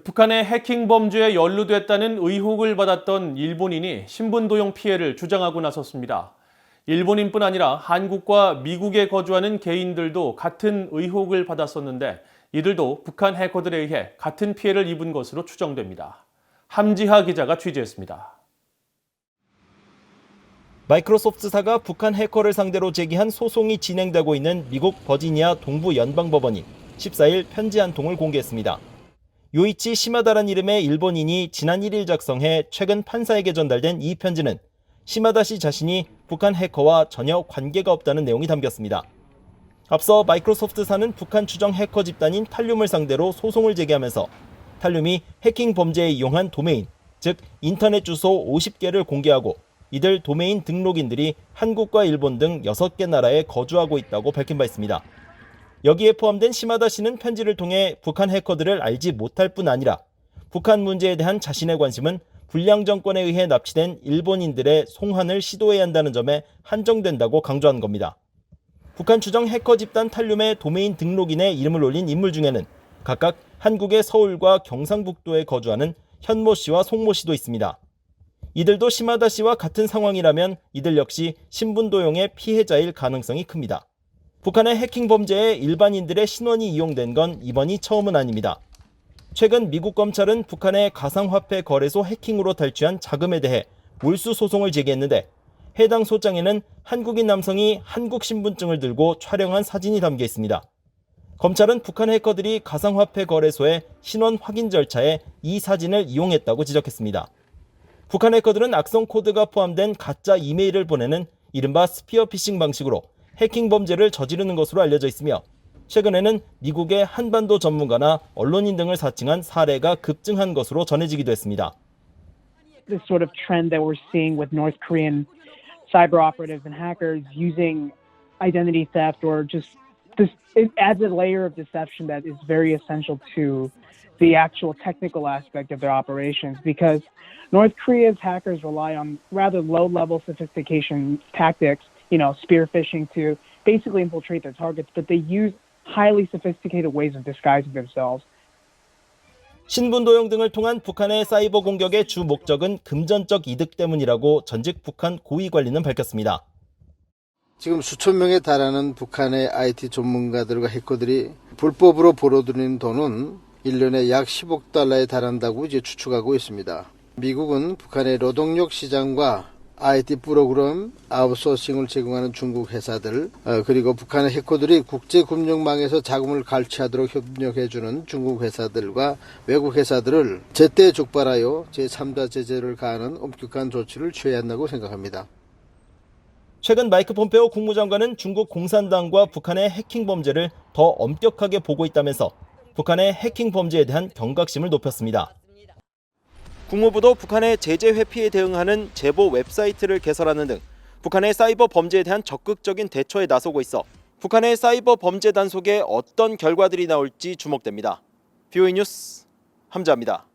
북한의 해킹 범죄에 연루됐다는 의혹을 받았던 일본인이 신분 도용 피해를 주장하고 나섰습니다. 일본인뿐 아니라 한국과 미국에 거주하는 개인들도 같은 의혹을 받았었는데 이들도 북한 해커들에 의해 같은 피해를 입은 것으로 추정됩니다. 함지하 기자가 취재했습니다. 마이크로소프트사가 북한 해커를 상대로 제기한 소송이 진행되고 있는 미국 버지니아 동부 연방법원이 14일 편지 한 통을 공개했습니다. 요이치 시마다란 이름의 일본인이 지난 1일 작성해 최근 판사에게 전달된 이 편지는 시마다 씨 자신이 북한 해커와 전혀 관계가 없다는 내용이 담겼습니다. 앞서 마이크로소프트사는 북한 추정 해커 집단인 탈륨을 상대로 소송을 제기하면서 탈륨이 해킹 범죄에 이용한 도메인, 즉 인터넷 주소 50개를 공개하고 이들 도메인 등록인들이 한국과 일본 등 6개 나라에 거주하고 있다고 밝힌 바 있습니다. 여기에 포함된 시마다 씨는 편지를 통해 북한 해커들을 알지 못할 뿐 아니라 북한 문제에 대한 자신의 관심은 불량 정권에 의해 납치된 일본인들의 송환을 시도해야 한다는 점에 한정된다고 강조한 겁니다. 북한 추정 해커 집단 탈륨의 도메인 등록인에 이름을 올린 인물 중에는 각각 한국의 서울과 경상북도에 거주하는 현모 씨와 송모 씨도 있습니다. 이들도 시마다 씨와 같은 상황이라면 이들 역시 신분 도용의 피해자일 가능성이 큽니다. 북한의 해킹 범죄에 일반인들의 신원이 이용된 건 이번이 처음은 아닙니다. 최근 미국 검찰은 북한의 가상화폐 거래소 해킹으로 탈취한 자금에 대해 몰수 소송을 제기했는데 해당 소장에는 한국인 남성이 한국 신분증을 들고 촬영한 사진이 담겨 있습니다. 검찰은 북한 해커들이 가상화폐 거래소의 신원 확인 절차에 이 사진을 이용했다고 지적했습니다. 북한 해커들은 악성 코드가 포함된 가짜 이메일을 보내는 이른바 스피어 피싱 방식으로 해킹 범죄를 저지르는 것으로 알려져 있으며 최근에는 미국의 한반도 전문가나 언론인 등을 사칭한 사례가 급증한 것으로 전해지기도 했습니다. This sort of trend that we're seeing with North Korean cyber operatives and hackers using identity theft or just this, it adds a layer of deception that is very essential to the actual technical aspect of their operations because North Korea's hackers rely on rather low-level sophistication tactics, spear phishing to basically infiltrate their targets, but they use highly sophisticated ways of disguising themselves. 신분 도용 등을 통한 북한의 사이버 공격의 주 목적은 금전적 이득 때문이라고 전직 북한 고위 관리는 밝혔습니다. 지금 수천 명에 달하는 북한의 IT 전문가들과 해커들이 불법으로 벌어들이는 돈은 1년에 약 10억 달러에 달한다고 추측하고 있습니다. 미국은 북한의 노동력 시장과 IT 프로그램 아웃소싱을 제공하는 중국 회사들 그리고 북한의 해커들이 국제금융망에서 자금을 갈취하도록 협력해주는 중국 회사들과 외국 회사들을 제때 족발하여 제3자 제재를 가하는 엄격한 조치를 취해야 한다고 생각합니다. 최근 마이크 폼페오 국무장관은 중국 공산당과 북한의 해킹 범죄를 더 엄격하게 보고 있다면서 북한의 해킹 범죄에 대한 경각심을 높였습니다. 국무부도 북한의 제재 회피에 대응하는 제보 웹사이트를 개설하는 등 북한의 사이버 범죄에 대한 적극적인 대처에 나서고 있어 북한의 사이버 범죄 단속에 어떤 결과들이 나올지 주목됩니다. BOE 뉴스 함자입니다.